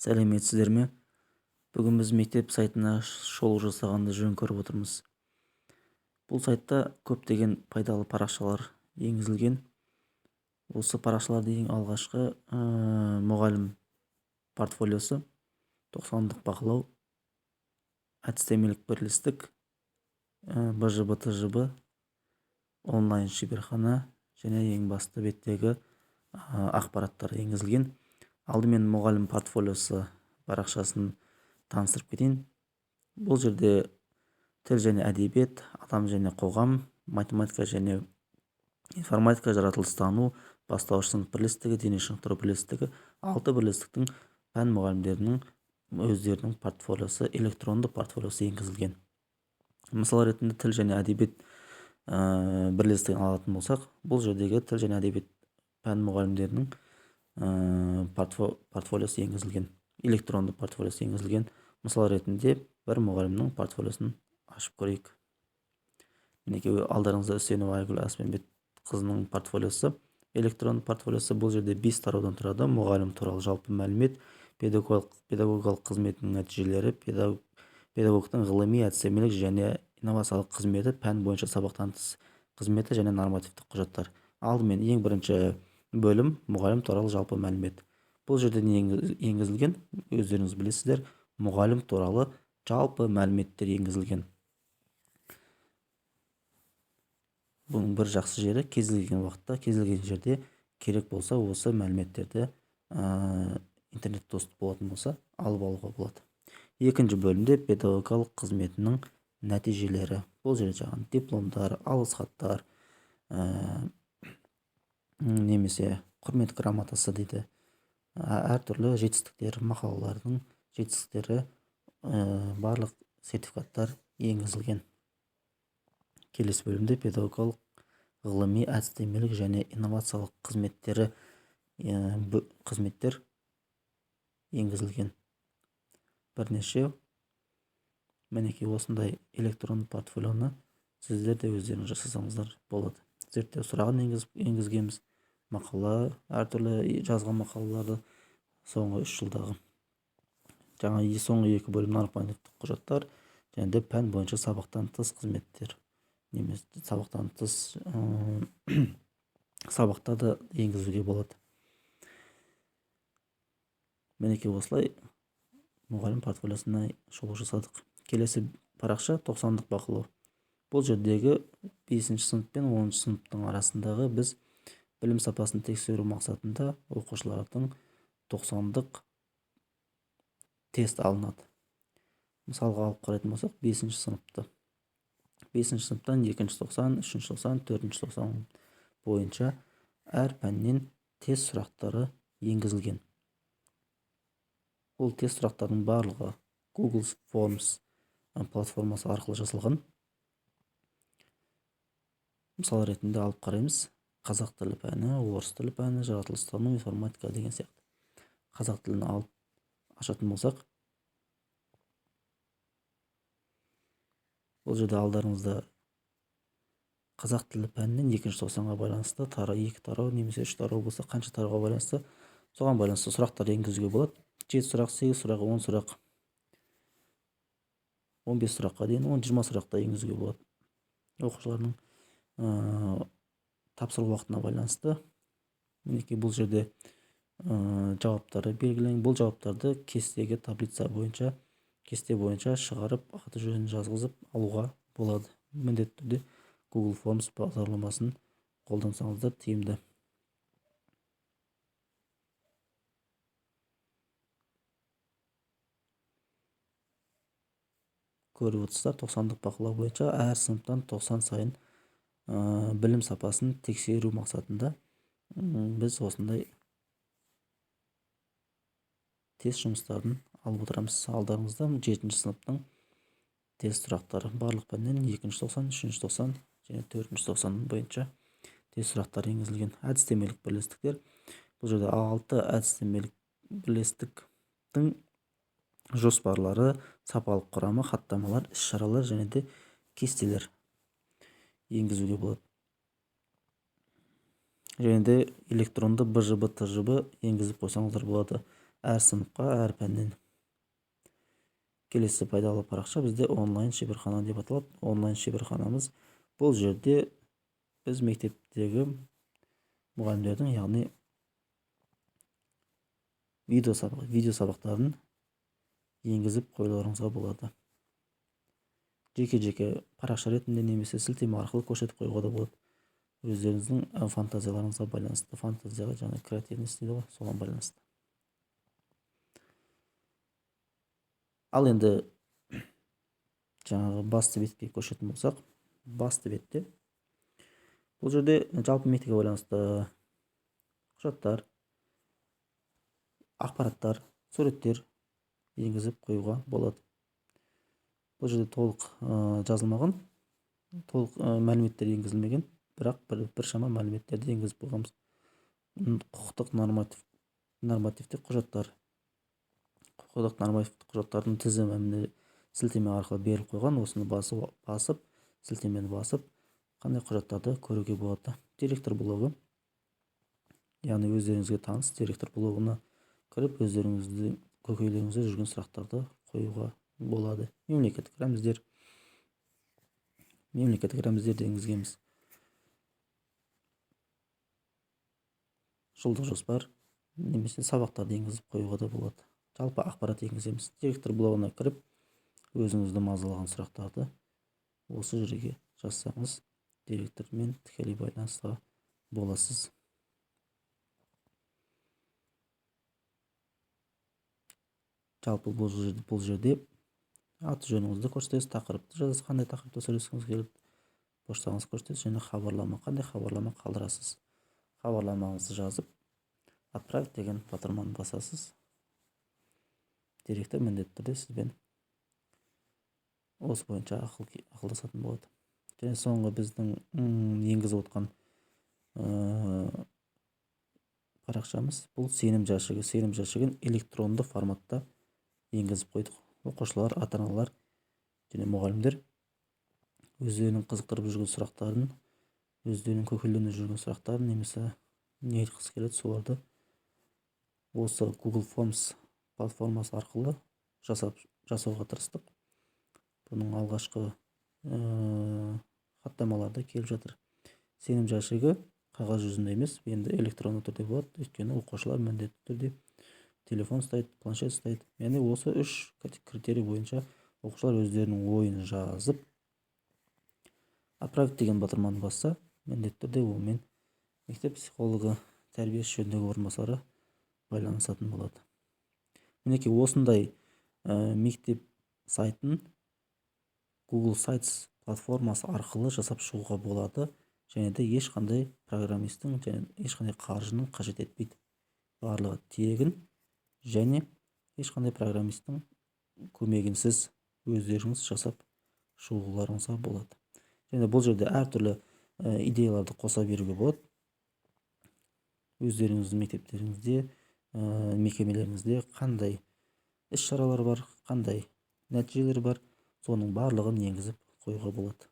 Сәлеметсіздер ме? Бүгін біз мектеп сайтына шолу жасағанды жөн көріп отырмыз. Бұл сайтта көптеген пайдалы парақшалар енгізілген. Осы парақшаларда ең алғашқы мұғалім портфолиосы, 90-дық бақылау, әдістемелік бірлестік, БЖБ, ТЖБ, онлайн шеберхана және ең басты беттегі ақпараттар енгізілген. Алдымен мұғалім портфолиосы парақшасын таныстырып кетейін. Бұл жерде тіл және әдебиет, адам және қоғам, математика және информатика, жаратылыстану, бастауыш сынып бірлестігі, дене шынықтыру бірлестігі, 6 бірлестіктің пән мұғалімдерінің өздерінің портфолиосы, электронды портфолиосы енгізілген. Мысал ретінде тіл және әдебиет бірлестігін алатын болсақ, бұл жердегі тіл және әдебиет пән мұғалімдерінің портфолиосы енгізілген, электронды портфолиосы енгізілген. Мысал ретінде бір мұғалімнің портфолиосын ашып көрейік. Мінекей алдарыңызда Үсенова Айгүл Асменбет қызының портфолиосы, электронды портфолиосы. Бұл жерде 5 тараудан тұрады. Мұғалім туралы жалпы мәлімет, педагогикалық қызметінің нәтижелері, педагогтың ғылыми, әдістемелік және инновациялық қызметі, пән бойынша сабақтан тыс қызметі және нормативтік құжаттар. Алдымен ең бірінші бөлім мұғалім туралы жалпы мәлімет. Бұл жерде енгізілген, өздеріңіз білесіздер, мұғалім туралы жалпы мәліметтер енгізілген. Бұның бір жақсы жері, кез келген уақытта, кез келген жерде керек болса, осы мәліметтерді интернет доступ болатын болса, алып алуға болады. Екінші бөлімде педагогикалық қызметінің нәтижелері. Бұл жерде жаңағы дипломдар, алғыс хаттар, немесе құрмет грамотасы дейді. Әртүрлі жетістіктер, мақалалардың жетістіктері, барлық сертификаттар енгізілген. Келесі бөлімде педагогикалық ғылыми, әдістемелік және инновациялық қызметтер енгізілген. Бірнеше мінекей осындай электронды портфолионы сіздер де өздеріңіз жасасаңыздар болады. Зерттеу сұрағын енгізгенбіз, мақала, әртүрлі жазған мақалаларды соңғы 3 жылдағы. Жаңа соңғы 2 бөлім нормативтік құжаттар және де пән бойынша сабақтан тыс қызметтер. Немесе сабақтан тыс сабақта да енгізуге болады. Мінекей осылай мұғалім портфолиосына шолу жасадық. Келесі парақша 90-дық бақылау. Бұл жердегі 5-ші сынып пен 10-ші сыныптың арасындағы біз білім сапасын тексеру мақсатында оқушылардың 90-дық тест алынады. Мысалға алып қарайтын болсақ, 5-ші сыныпты. 5-ші сыныптан 2-ші 90, 3-ші 90, 4-ші 90 бойынша әр пәннен тест сұрақтары енгізілген. Бұл тест сұрақтардың барлығы Google Forms платформасы арқылы жасалған. Мысал ретінде алып қараймыз. Қазақ тілі пәні, орыс тілі пәні, жаратылыстану, информатика деген сияқты. Қазақ тілін алып ашатын болсақ, бұл жерде алдарыңызда қазақ тілі пәнінен 2-ші 90-ға байланысты 2 тарау немесе 3 тарау болса, қанша тарауға байланысты, соған байланысты сұрақтар енгізуге болады. 7 сұрақ, 8 сұрақ, 10 сұрақ, 15 сұраққа дейін, 20 сұрақта енгізуге болады. Оқушылардың тапсыру уақытына байланысты. Мінекей бұл жерде жауаптары белгіленген. Бұл жауаптарды кестеге таблица бойынша, кесте бойынша шығарып, аты жөнін жазғызып алуға болады. Міндетті түрде Google Forms бағдарламасын қолдансаңыздар тиімді. Көріп отырсыздар, 90-дық бақылау бойынша әр сыныптан 90 сайын білім сапасын тексеру мақсатында біз осындай тест жұмыстарын алып отырамыз. Алдарыңызда 7-ші сыныптың тест сұрақтары барлық пәннен 2-ші 90, 3-ші 90 және 4-ші 90 бойынша тест сұрақтары енгізілген. Әдістемелік бірлестіктер. Бұл жерде 6 әдістемелік бірлестіктің жоспарлары, сапалық құрамы, хаттамалар, іс-шаралар және де кестелер енгізуге болады. Және де электронды БЖБ, ТЖБ енгізіп қойсаңыздар болады. әр сыныпқа, әр пәннен. Келесі пайдалы парақша бізде онлайн шеберхана деп аталады. Онлайн шеберханамыз бұл жерде біз мектептегі мұғалімдердің, яғни видео сабақтарын енгізіп қоюларыңызға болады. Жеке парақша ретінде немесе сілтеме арқылы көрсетіп қоюға да болады. Өздеріңіздің фантазияларыңызға байланысты, фантазияға және креативность дейді ғой, соған байланысты. Ал енді жаңағы басты бетке көшетін болсақ, басты бетте бұл жерде жалпы мектепке байланысты құжаттар, ақпараттар, суреттер енгізіп қоюға болады. Бұл жерде толық жазылмаған, толық мәліметтер енгізілмеген, бірақ біршама мәліметтерді енгізіп қойғанбыз. Құқықтық нормативтік құжаттар. Құқықтық нормативтік құжаттардың тізіміне сілтеме арқылы беріліп қойған. Осыны басып, сілтемені басып, қандай құжаттарды көруге болады. Директор блогы, яғни өздеріңізге таныс директор блогына кіріп, өздеріңіздің көкейлеріңізде жүрген сұрақтарды қоюға болады. Мемлекеттік рәміздерді енгізгенбіз. Жылдық жоспар немесе сабақтарды енгізіп қоюға да болады. Жалпы ақпарат енгіземіз. Директор блогына кіріп, өзіңізді мазалаған сұрақтарды осы жерге жазсаңыз, директормен тікелей байланысқа боласыз. Жалпы бұл жерде аты жөніңізді көрсетесіз, тақырыпты жазасыз, қандай тақырыпта сөйлескіңіз келеді, поштаңызды көрсетесіз, және қандай хабарлама қалдырасыз. Хабарламаңызды жазып, отправить деген батырманы басасыз. Директор міндетті түрде сізбен осы бойынша ақылдасатын болады. Және соңғы біздің енгізіп отқан парақшамыз бұл сенім жәшігі. Сенім жәшігін электронды форматта енгізіп қойдық. Оқушылар, ата-аналар және мұғалімдер өздерінің қызықтырып жүрген сұрақтарын, өздерінің көкейленіп жүрген сұрақтарын, немесе не айтқысы келеді, соларды осы Google Forms платформасы арқылы жасауға тырыстық. Бұның алғашқы хаттамаларда келіп жатыр. Сенім жәшігі қағаз жүзінде емес, енді электронды түрде болады. Өйткені оқушылар міндетті түрде телефон ұстайды, планшет ұстайды. Яғни осы 3 критерий бойынша оқушылар өздерінің ойын жазып, отправить деген батырманы басса, міндетті түрде онымен мектеп психологы, тәрбиесі жөніндегі орынбасары байланысатын болады. Мінекей осындай мектеп сайтын Google Sites платформасы арқылы жасап шығуға болады, және де ешқандай программистің және ешқандай қаржының қажет етпейді. Барлығы тегін және ешқандай программистің көмегінсіз өздеріңіз жасап шығуларыңызға болады. Және бұл жерде әртүрлі идеяларды қоса беруге болады. Өздеріңіздің мектептеріңізде, мекемелеріңізде қандай іс-шаралар бар, қандай нәтижелер бар, соның барлығын енгізіп қоюға болады.